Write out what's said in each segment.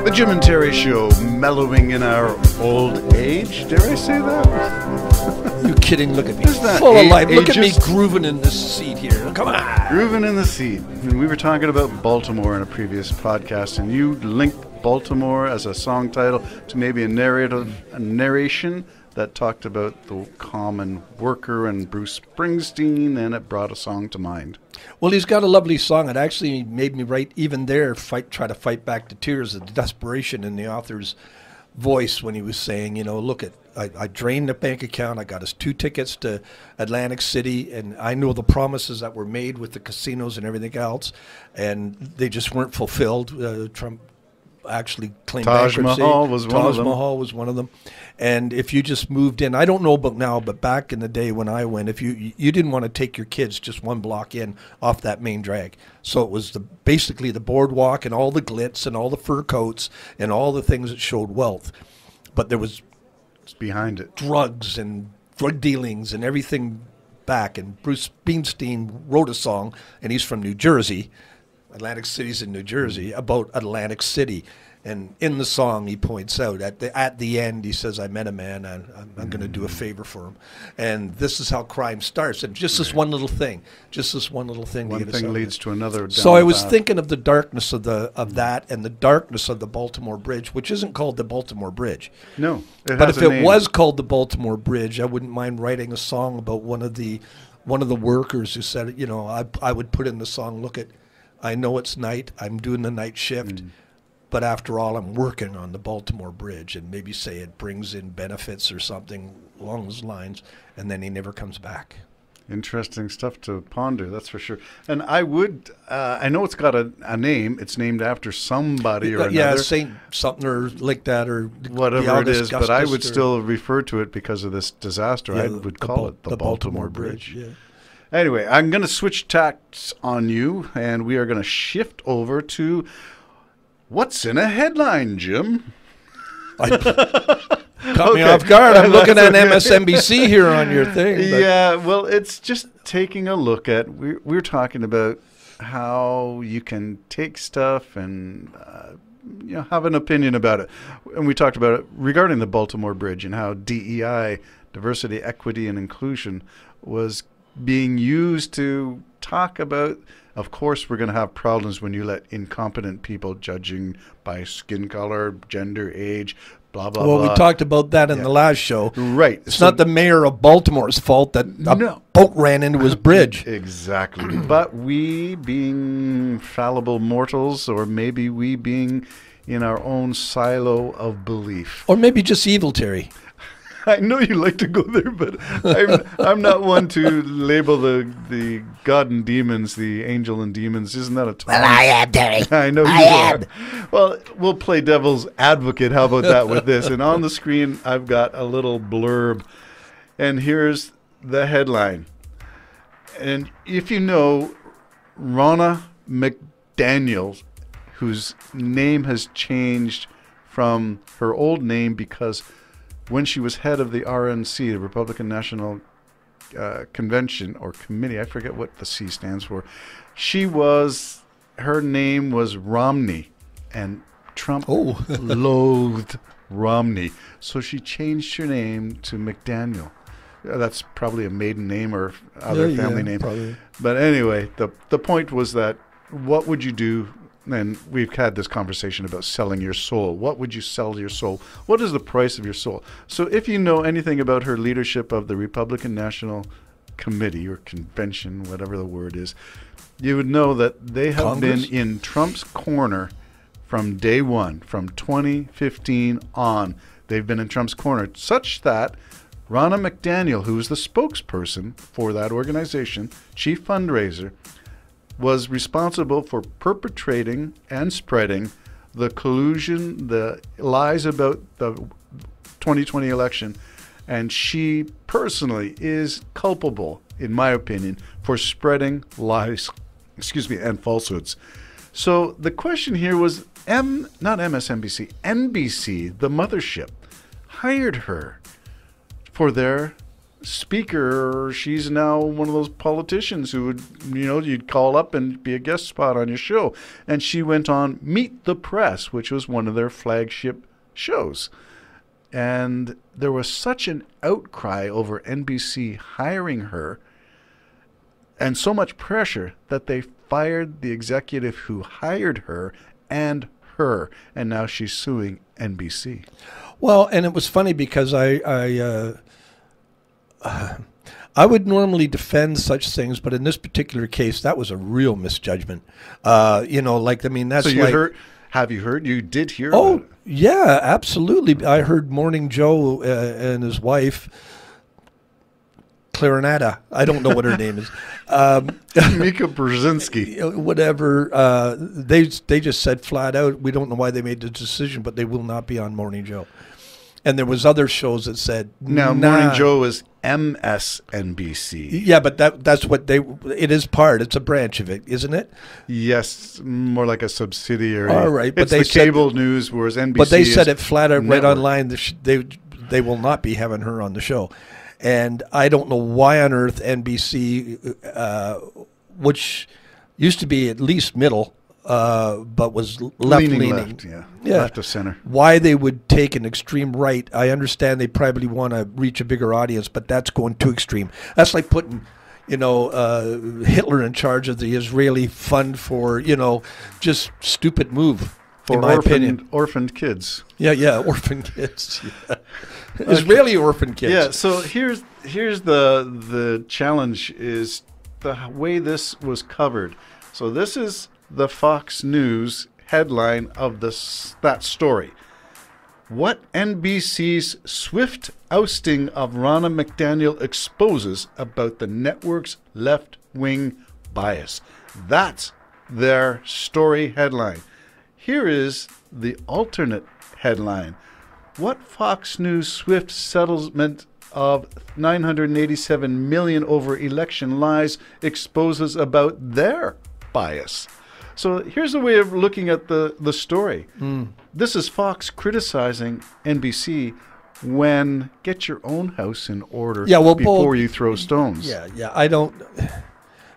The Jim and Terry Show, mellowing in our old age. Dare I say that? You kidding? Look at me. That full of life. Look at me grooving in this seat here. Come on. Grooving in the seat. And we were talking about Baltimore in a previous podcast, and you linked Baltimore as a song title to maybe a narration that talked about the common worker and Bruce Springsteen, and it brought a song to mind. Well, he's got a lovely song. It actually made me write, even there, try to fight back the tears of the desperation in the author's voice when he was saying, you know, look, I drained the bank account. I got us 2 tickets to Atlantic City, and I know the promises that were made with the casinos and everything else, and they just weren't fulfilled. Trump actually claimed bankruptcy. Taj Mahal was one of them. And if you just moved in, I don't know about now, but back in the day when I went, if you didn't want to take your kids just 1 block in off that main drag. So it was basically the boardwalk and all the glitz and all the fur coats and all the things that showed wealth. But there was behind it drugs and drug dealings and everything back. And Bruce Springsteen wrote a song, and he's from New Jersey. Atlantic City's in New Jersey, about Atlantic City. And in the song, he points out, at the end, he says, I met a man, and I'm going to do a favor for him. And this is how crime starts. And just this one little thing. One thing leads to another. So I was thinking of the darkness of that and the darkness of the Baltimore Bridge, which isn't called the Baltimore Bridge. No. But if it was called the Baltimore Bridge, I wouldn't mind writing a song about one of the workers who said, you know, I would put in the song, look at, I know it's night, I'm doing the night shift, but after all, I'm working on the Baltimore Bridge, and maybe say it brings in benefits or something along those lines, and then he never comes back. Interesting stuff to ponder, that's for sure. And I would, I know it's got a name. It's named after somebody or another. Yeah, Saint something or like that, or whatever it is. But I would still refer to it because of this disaster. Yeah, I would call it the Baltimore Bridge. Yeah. Anyway, I'm going to switch tacks on you, and we are going to shift over to what's in a headline, Jim. Caught me off guard. I'm looking at MSNBC here on your thing. Yeah, well, it's just taking a look at, we're talking about how you can take stuff and have an opinion about it. And we talked about it regarding the Baltimore Bridge and how DEI, diversity, equity, and inclusion, was being used to talk about, of course, we're going to have problems when you let incompetent people judging by skin color, gender, age, blah, blah, blah. Well, we talked about that in the last show. Right. It's not the mayor of Baltimore's fault that a boat ran into his bridge. Exactly. But we being fallible mortals, or maybe we being in our own silo of belief. Or maybe just evil, Terry. I know you like to go there, but I'm not one to label the God and demons, the angel and demons. Isn't that a term? Well, I am, Terry. I know you are. Well, we'll play devil's advocate. How about that with this? And on the screen, I've got a little blurb. And here's the headline. And if you know Ronna McDaniel, whose name has changed from her old name because when she was head of the RNC, the Republican National Convention or Committee, I forget what the C stands for, her name was Romney, and Trump loathed Romney. So she changed her name to McDaniel. That's probably a maiden name or other family name. Probably. But anyway, the point was that what would you do? And we've had this conversation about selling your soul. What would you sell your soul? What is the price of your soul? So if you know anything about her leadership of the Republican National Committee or Convention, whatever the word is, you would know that they have been in Trump's corner from day one, from 2015 on. They've been in Trump's corner, such that Ronna McDaniel, who is the spokesperson for that organization, chief fundraiser, was responsible for perpetrating and spreading the collusion, the lies about the 2020 election, and she personally is culpable, in my opinion, for spreading lies, and falsehoods. So the question here was, not MSNBC, NBC, the mothership, hired her for their speaker, or she's now one of those politicians who would, you'd call up and be a guest spot on your show. And she went on Meet the Press, which was one of their flagship shows. And there was such an outcry over NBC hiring her and so much pressure that they fired the executive who hired her and her. And now she's suing NBC. Well, and it was funny because I would normally defend such things, but in this particular case, that was a real misjudgment. That's so you like, heard. Have you heard? You did hear. Oh, about it. yeah, absolutely. I heard Morning Joe and his wife, Clarinetta. I don't know what her name is. Mika Brzezinski. Whatever. They just said flat out, we don't know why they made the decision, but they will not be on Morning Joe. And there was other shows that said now nah. Morning Joe is MSNBC. Yeah, but that's what it is part. It's a branch of it, isn't it? Yes, more like a subsidiary. All right, but it's they the said, cable news, whereas NBC. But they said it flat out right network. online. They will not be having her on the show, and I don't know why on earth NBC, which used to be at least middle. But was left-leaning. Left, left of center. Why they would take an extreme right, I understand they probably want to reach a bigger audience, but that's going too extreme. That's like putting, Hitler in charge of the Israeli fund for, just stupid move, in my opinion. Orphaned kids. Yeah, orphan kids. Yeah. Israeli orphan kids. Yeah, so here's the challenge is the way this was covered. So this is the Fox News headline of that story. What NBC's swift ousting of Ronna McDaniel exposes about the network's left-wing bias. That's their story headline. Here is the alternate headline. What Fox News swift settlement of $987 million over election lies exposes about their bias? So here's a way of looking at the story. This is Fox criticizing NBC when get your own house in order before you throw stones. Yeah. I don't.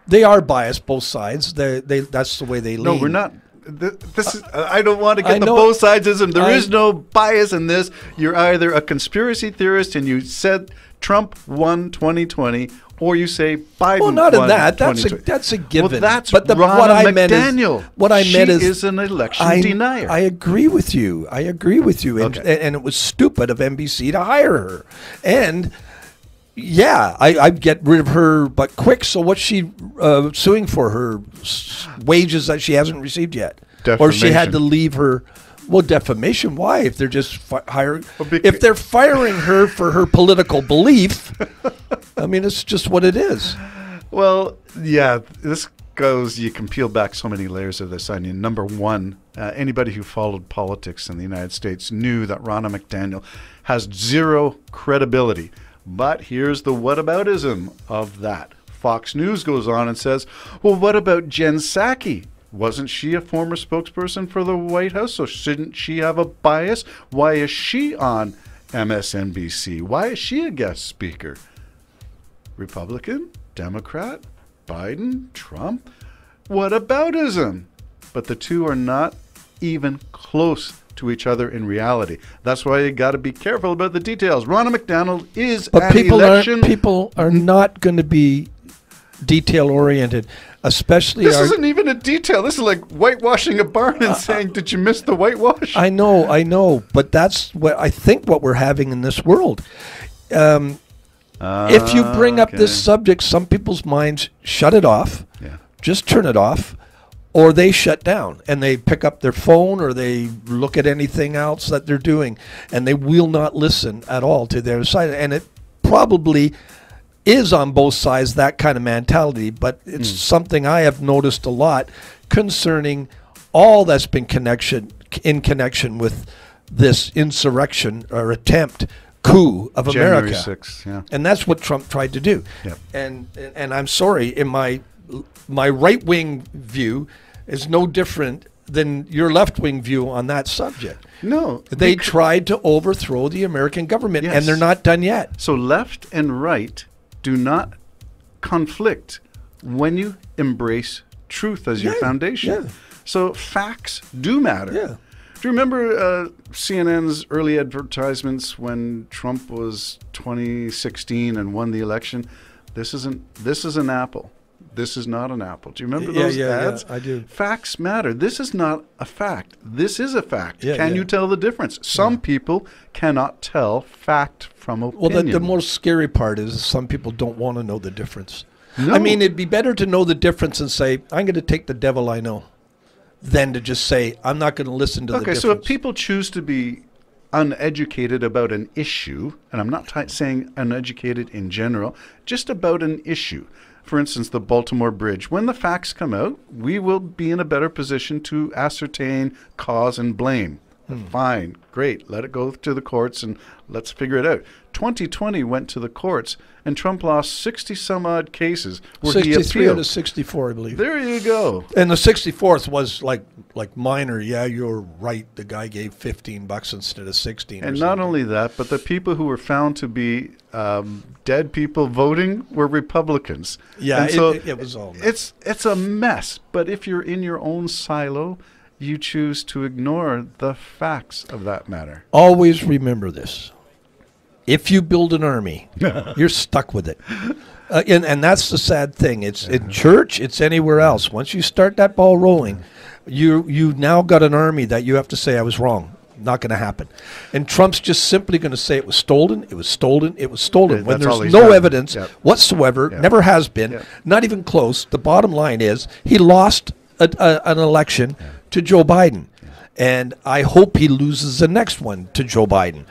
They are biased, both sides. That's the way they lean. No, we're not. This is. I don't want to get the both sidesism. There is no bias in this. You're either a conspiracy theorist and you said Trump won 2020. Or you say Biden. Well, not in won that. 2020. That's a given. Well, that's but Ronna what I McDaniel. meant is an election denier. I agree with you. Okay. And it was stupid of NBC to hire her. And yeah, I'd get rid of her, but quick. So what's she suing for? Her wages that she hasn't received yet, or she had to leave her. Well, defamation. Why? If they're just hiring, if they're firing her for her political belief, I mean, it's just what it is. Well, yeah, this goes. You can peel back so many layers of this onion. Number one, anybody who followed politics in the United States knew that Ronna McDaniel has zero credibility. But here's the whataboutism of that. Fox News goes on and says, "Well, what about Jen Psaki? Wasn't she a former spokesperson for the White House? So shouldn't she have a bias? Why is she on MSNBC? Why is she a guest speaker? Republican? Democrat? Biden? Trump? Whataboutism?" But the two are not even close to each other in reality. That's why you got to be careful about the details. Ronna McDaniel is an election. People are not going to be detail oriented. Especially this isn't even a detail. This is like whitewashing a barn and saying, "Did you miss the whitewash?" I know, but that's what I think. What we're having in this world. If you bring up this subject, some people's minds shut it off. Yeah. Just turn it off, or they shut down and they pick up their phone or they look at anything else that they're doing, and they will not listen at all to their side. And it probably is on both sides, that kind of mentality, but it's something I have noticed a lot concerning all that's been in connection with this insurrection or attempt coup of January America. 6th, yeah. And that's what Trump tried to do. Yep. And I'm sorry, in my right-wing view is no different than your left-wing view on that subject. No. They tried to overthrow the American government, Yes. and they're not done yet. So left and right do not conflict when you embrace truth as your Yeah, foundation. yeah. So facts do matter. Yeah. Do you remember CNN's early advertisements when Trump was 2016 and won the election? This is an apple. This is not an apple. Do you remember those ads? Yeah, I do. Facts matter. This is not a fact. This is a fact. Yeah, Can yeah. you tell the difference? Some people cannot tell fact from Well, opinion. the most scary part is some people don't want to know the difference. No. I mean, it'd be better to know the difference and say, I'm going to take the devil I know, than to just say, I'm not going to listen to the difference. Okay, so if people choose to be uneducated about an issue, and I'm not saying uneducated in general, just about an issue. For instance, the Baltimore Bridge. When the facts come out, we will be in a better position to ascertain cause and blame. Fine, great, let it go to the courts and let's figure it out. 2020 went to the courts, and Trump lost 60 some odd cases where he 63 out appealed. of 64, I believe. There you go. And the 64th was like minor. Yeah, you're right. The guy gave $15 instead of 16. And not only that, but the people who were found to be dead people voting were Republicans. Yeah, and so it was all mess. it's a mess. But if you're in your own silo, you choose to ignore the facts of that matter. Always remember this. If you build an army, you're stuck with it. And that's the sad thing. It's in church, it's anywhere else. Once you start that ball rolling, you now got an army that you have to say, I was wrong. Not going to happen. And Trump's just simply going to say it was stolen, it was stolen, it was stolen. Yeah, when that's all there's he's no done. evidence Yep. whatsoever, Yep. never has been, Yep. not even close. The bottom line is he lost an election to Joe Biden. And I hope he loses the next one to Joe Biden.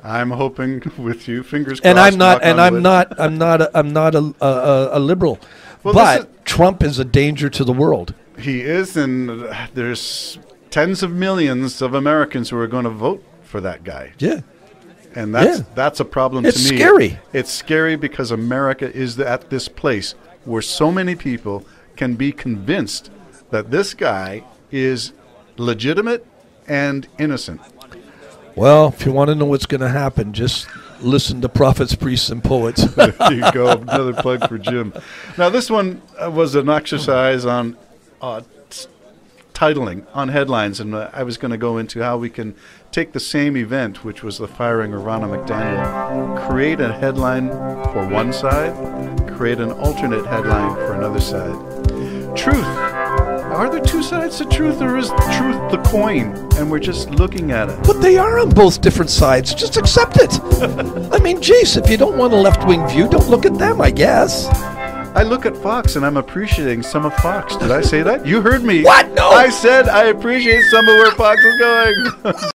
I'm hoping with you, fingers crossed. And I'm not, knock on wood. I'm not a liberal, Well, but Trump is a danger to the world. He is, and there's tens of millions of Americans who are going to vote for that guy. Yeah, And Yeah. that's a problem It's to me. scary. It's scary because America is at this place where so many people can be convinced that this guy is legitimate and innocent. Well, if you want to know what's going to happen, just listen to prophets, priests, and poets. There you go. Another plug for Jim. Now, this one was an exercise on titling, on headlines, and I was going to go into how we can take the same event, which was the firing of Ronna McDaniel, create a headline for one side, create an alternate headline for another side. Truth. Are there two sides to truth, or is truth the coin, and we're just looking at it? But they are on both different sides. Just accept it. I mean, geez, if you don't want a left-wing view, don't look at them, I guess. I look at Fox, and I'm appreciating some of Fox. Did I say that? You heard me. What? No. I said I appreciate some of where Fox is going.